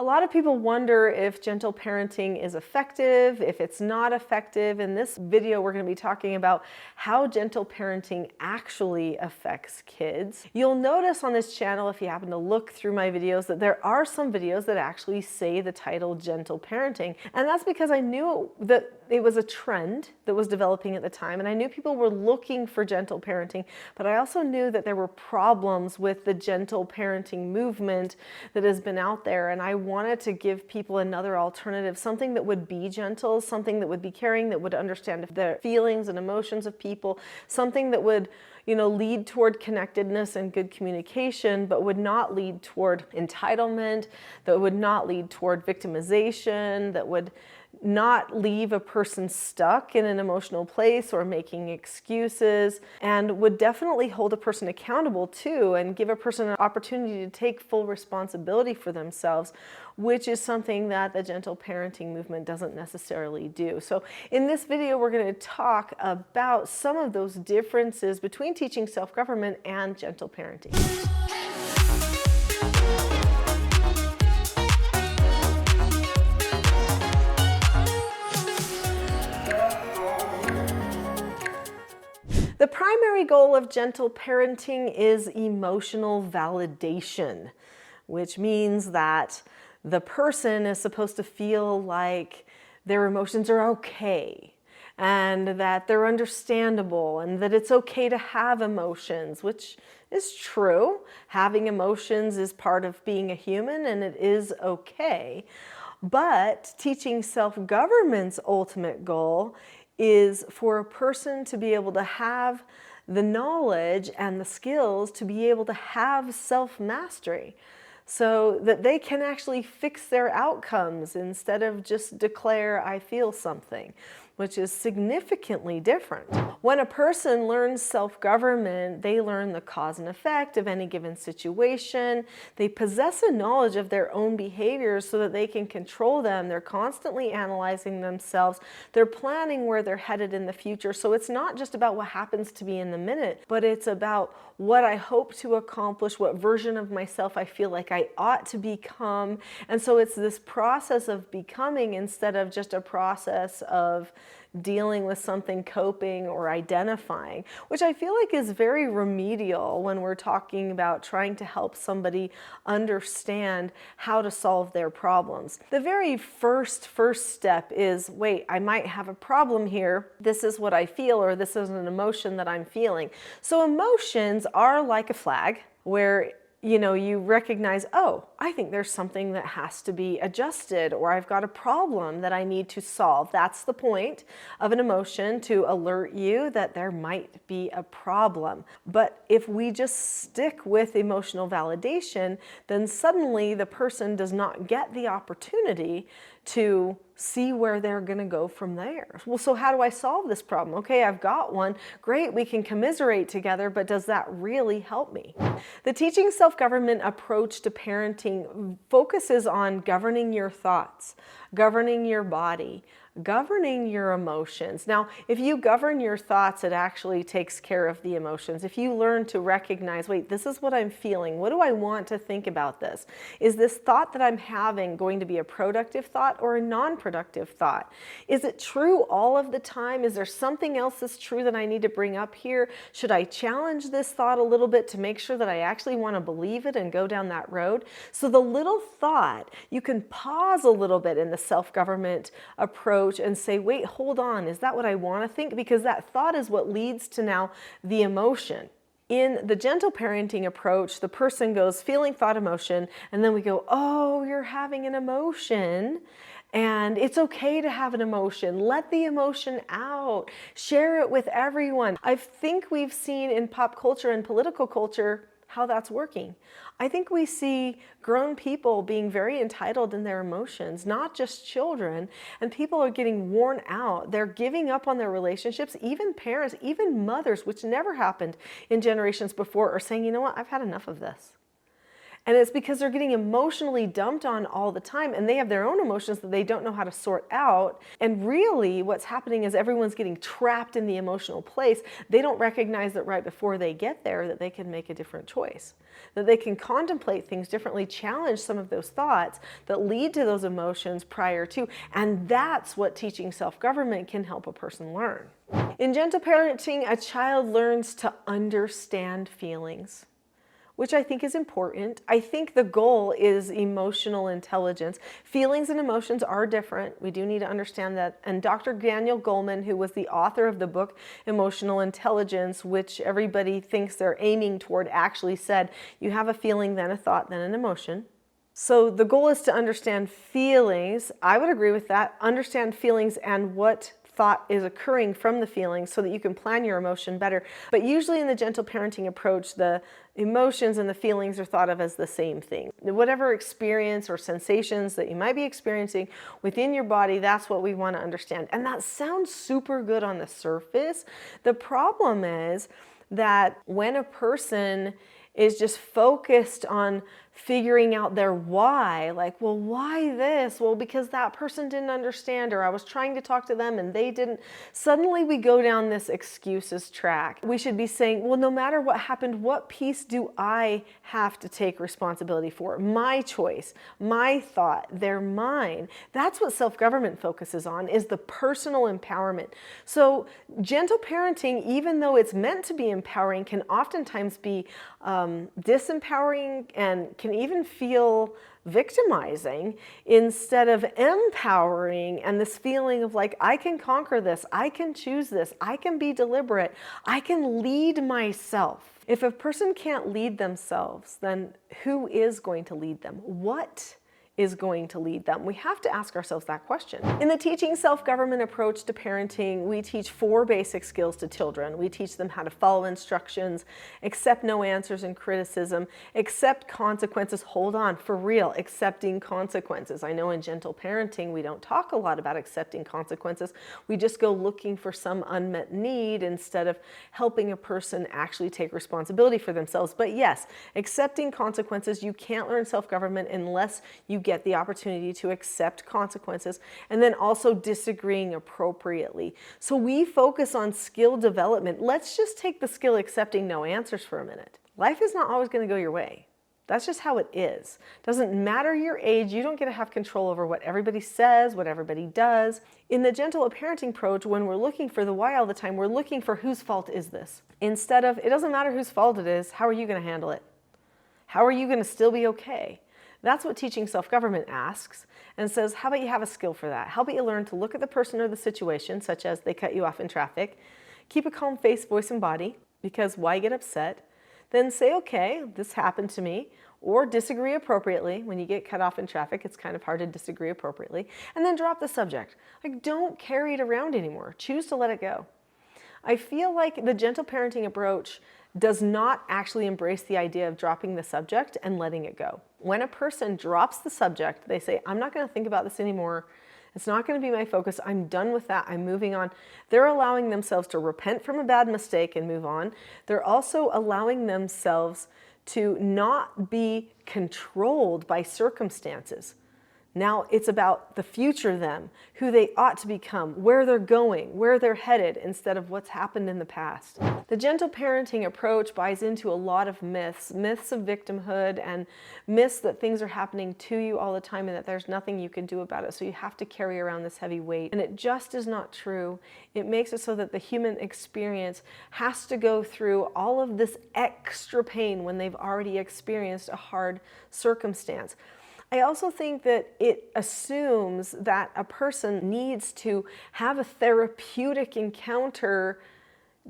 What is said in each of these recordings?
A lot of people wonder if gentle parenting is effective, if it's not effective. In this video, we're going to be talking about how gentle parenting actually affects kids. You'll notice on this channel, if you happen to look through my videos, that there are some videos that actually say the title gentle parenting. And that's because I knew that it was a trend that was developing at the time, and I knew people were looking for gentle parenting, but I also knew that there were problems with the gentle parenting movement that has been out there, and I wanted to give people another alternative, something that would be gentle, something that would be caring, that would understand the feelings and emotions of people, something that would lead toward connectedness and good communication, but would not lead toward entitlement, that would not lead toward victimization, that would not leave a person stuck in an emotional place or making excuses, and would definitely hold a person accountable too, and give a person an opportunity to take full responsibility for themselves, which is something that the gentle parenting movement doesn't necessarily do. So in this video, we're going to talk about some of those differences between teaching self-government and gentle parenting. The primary goal of gentle parenting is emotional validation, which means that the person is supposed to feel like their emotions are okay, and that they're understandable, and that it's okay to have emotions, which is true. Having emotions is part of being a human, and it is okay. But teaching self-government's ultimate goal is for a person to be able to have the knowledge and the skills to be able to have self-mastery, so that they can actually fix their outcomes instead of just declare, I feel something, which is significantly different. When a person learns self-government, they learn the cause and effect of any given situation. They possess a knowledge of their own behaviors so that they can control them. They're constantly analyzing themselves. They're planning where they're headed in the future. So it's not just about what happens to me in the minute, but it's about what I hope to accomplish, what version of myself I feel like I ought to become. And so it's this process of becoming instead of just a process of dealing with something, coping, or identifying, which I feel like is very remedial when we're talking about trying to help somebody understand how to solve their problems. The very first step is, wait, I might have a problem here. This is what I feel, or this is an emotion that I'm feeling. So emotions are like a flag where you recognize, oh, I think there's something that has to be adjusted, or I've got a problem that I need to solve. That's the point of an emotion, to alert you that there might be a problem. But if we just stick with emotional validation, then suddenly the person does not get the opportunity to see where they're going to go from there. Well, so how do I solve this problem? Okay, I've got one. Great, we can commiserate together, but does that really help me? The teaching self-government approach to parenting focuses on governing your thoughts, governing your body, governing your emotions. Now, if you govern your thoughts, it actually takes care of the emotions. If you learn to recognize, wait, this is what I'm feeling. What do I want to think about this? Is this thought that I'm having going to be a productive thought or a non-productive thought? Is it true all of the time? Is there something else that's true that I need to bring up here? Should I challenge this thought a little bit to make sure that I actually want to believe it and go down that road? So the little thought, you can pause a little bit in the self-government approach and say, wait, hold on, is that what I want to think? Because that thought is what leads to now the emotion. In the gentle parenting approach, the person goes feeling, thought, emotion, and then we go, oh, you're having an emotion. And it's okay to have an emotion. Let the emotion out. Share it with everyone. I think we've seen in pop culture and political culture how that's working. I think we see grown people being very entitled in their emotions, not just children, and people are getting worn out. They're giving up on their relationships. Even parents, even mothers, which never happened in generations before, are saying, you know what, I've had enough of this. And it's because they're getting emotionally dumped on all the time, and they have their own emotions that they don't know how to sort out. And really what's happening is everyone's getting trapped in the emotional place. They don't recognize that right before they get there that they can make a different choice, that they can contemplate things differently, challenge some of those thoughts that lead to those emotions prior to. And that's what teaching self-government can help a person learn. In gentle parenting, a child learns to understand feelings, which I think is important. I think the goal is emotional intelligence. Feelings and emotions are different. We do need to understand that. And Dr. Daniel Goleman, who was the author of the book Emotional Intelligence, which everybody thinks they're aiming toward, actually said, you have a feeling, then a thought, then an emotion. So the goal is to understand feelings. I would agree with that. Understand feelings and what thought is occurring from the feelings so that you can plan your emotion better. But usually in the gentle parenting approach, the emotions and the feelings are thought of as the same thing. Whatever experience or sensations that you might be experiencing within your body, that's what we want to understand. And that sounds super good on the surface. The problem is that when a person is just focused on figuring out their why, like, well, why this? Well, because that person didn't understand, or I was trying to talk to them and they didn't. Suddenly we go down this excuses track. We should be saying, well, no matter what happened, what piece do I have to take responsibility for? My choice, my thought, they're mine. That's what self-government focuses on, is the personal empowerment. So gentle parenting, even though it's meant to be empowering, can oftentimes be disempowering and can even feel victimizing instead of empowering, and this feeling of like, I can conquer this, I can choose this, I can be deliberate, I can lead myself. If a person can't lead themselves, then who is going to lead them? What is going to lead them? We have to ask ourselves that question. In the teaching self-government approach to parenting, we teach 4 basic skills to children. We teach them how to follow instructions, accept no answers and criticism, accept consequences. Hold on, for real, accepting consequences. I know in gentle parenting, we don't talk a lot about accepting consequences. We just go looking for some unmet need instead of helping a person actually take responsibility for themselves. But yes, accepting consequences. You can't learn self-government unless you get the opportunity to accept consequences, and then also disagreeing appropriately. So we focus on skill development. Let's just take the skill accepting no answers for a minute. Life is not always going to go your way. That's just how it is. Doesn't matter your age, you don't get to have control over what everybody says, what everybody does. In the gentle parenting approach, when we're looking for the why all the time, we're looking for whose fault is this? Instead of, it doesn't matter whose fault it is, how are you going to handle it? How are you going to still be okay? That's what teaching self-government asks, and says, how about you have a skill for that? How about you learn to look at the person or the situation, such as they cut you off in traffic, keep a calm face, voice, and body, because why get upset? Then say, okay, this happened to me, or disagree appropriately. When you get cut off in traffic, it's kind of hard to disagree appropriately, and then drop the subject. Like, don't carry it around anymore. Choose to let it go. I feel like the gentle parenting approach does not actually embrace the idea of dropping the subject and letting it go. When a person drops the subject, they say, I'm not going to think about this anymore. It's not going to be my focus. I'm done with that. I'm moving on. They're allowing themselves to repent from a bad mistake and move on. They're also allowing themselves to not be controlled by circumstances. Now it's about the future them, who they ought to become, where they're going, where they're headed, instead of what's happened in the past. The gentle parenting approach buys into a lot of myths, myths of victimhood and myths that things are happening to you all the time and that there's nothing you can do about it, so you have to carry around this heavy weight. And it just is not true. It makes it so that the human experience has to go through all of this extra pain when they've already experienced a hard circumstance. I also think that it assumes that a person needs to have a therapeutic encounter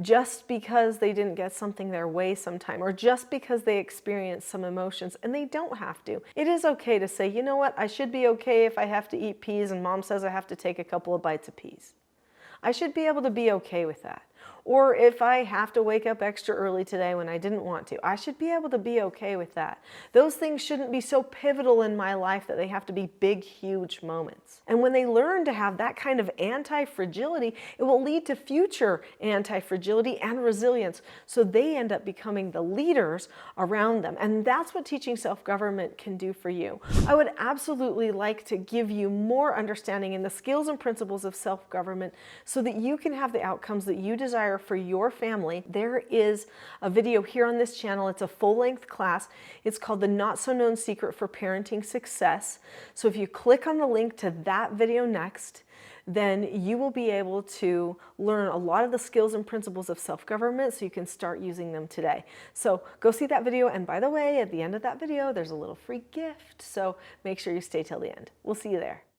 just because they didn't get something their way sometime, or just because they experienced some emotions, and they don't have to. It is okay to say, you know what, I should be okay if I have to eat peas and mom says I have to take a couple of bites of peas. I should be able to be okay with that. Or if I have to wake up extra early today when I didn't want to, I should be able to be okay with that. Those things shouldn't be so pivotal in my life that they have to be big, huge moments. And when they learn to have that kind of anti-fragility, it will lead to future anti-fragility and resilience. So they end up becoming the leaders around them. And that's what teaching self-government can do for you. I would absolutely like to give you more understanding in the skills and principles of self-government so that you can have the outcomes that you desire for your family. There is a video here on this channel. It's a full-length class. It's called The Not So Known Secret for Parenting Success. So if you click on the link to that video next, then you will be able to learn a lot of the skills and principles of self-government so you can start using them today. So go see that video, and by the way, at the end of that video, there's a little free gift, so make sure you stay till the end. We'll see you there.